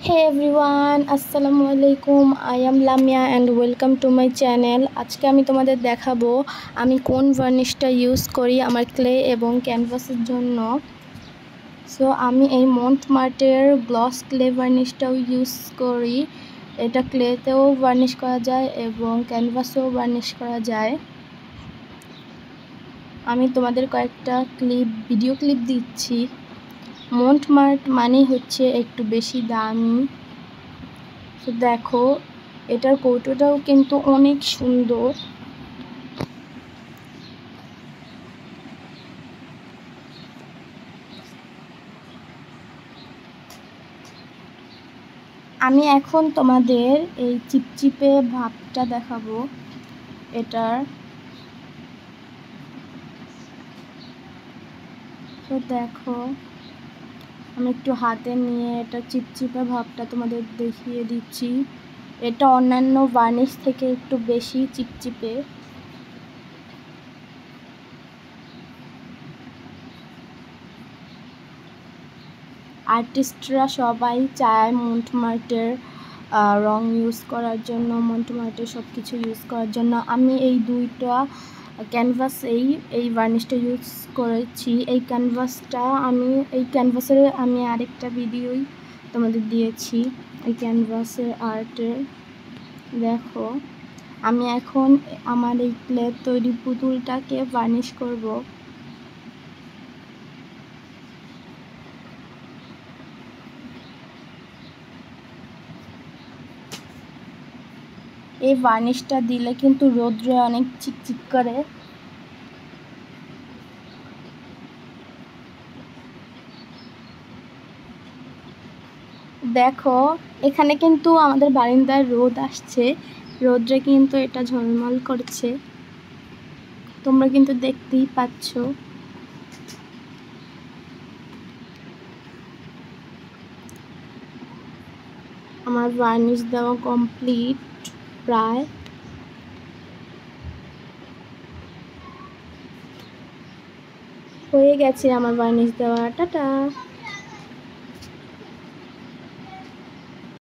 Hey everyone, আসসালামু আলাইকুম। I am Lamia and welcome to my channel. আজকে আমি তোমাদের দেখাবো আমি কোন ভার্নিশটা ইউজ করি আমার ক্লে এবং ক্যানভাসের জন্য। সো আমি এই মন্টমার্টের গ্লস ক্লে ভার্নিশটাও ইউজ করি। এটা ক্লেতেও ভার্নিশ করা যায় এবং ক্যানভাসেও ভার্নিশ করা যায়। আমি তোমাদের কয়েকটা ভিডিও ক্লিপ দিচ্ছি। মন্টমার্ট মানে হচ্ছে একটু বেশি দামি। তো দেখো এটার কৌটোটাও কিন্তু অনেক সুন্দর। আমি এখন তোমাদের এই চিপচিপে ভাবটা দেখাবো এটার। তো দেখো আমি একটু হাতে নিয়ে এটা চিপচিপে ভাবটা তোমাদের দেখিয়ে দিচ্ছি। এটা অন্যান্য ভার্নিশ থেকে একটু বেশি চিপচিপে। আর্টিস্টরা সবাই চায় মন্টমার্টের রং ইউজ করার জন্য, মন্টমার্টের সব কিছু ইউজ করার জন্য। আমি এই দুইটা ক্যানভাস এই ভার্নিশটা ইউজ করেছি। এই ক্যানভাসের আমি আরেকটা ভিডিওই তোমাদের দিয়েছি এই ক্যানভাসের আর্টের। দেখো আমি এখন আমার এই ক্লে তৈরি পুতুলটাকে ভার্নিশ করব। এই ভার্নিশটা দিলে কিন্তু রোদ্রে অনেক চিকচিক করে। দেখো এখানে কিন্তু আমাদের বারান্দায় রোদ আসছে, রোদ্রে কিন্তু এটা ঝলমল করছে, তোমরা কিন্তু দেখতেই পাচ্ছ। আমার ভার্নিশ দেওয়া কমপ্লিট প্রায়। হয়ে গেছে আমার ভার্নিশ দেওয়া। টাটা।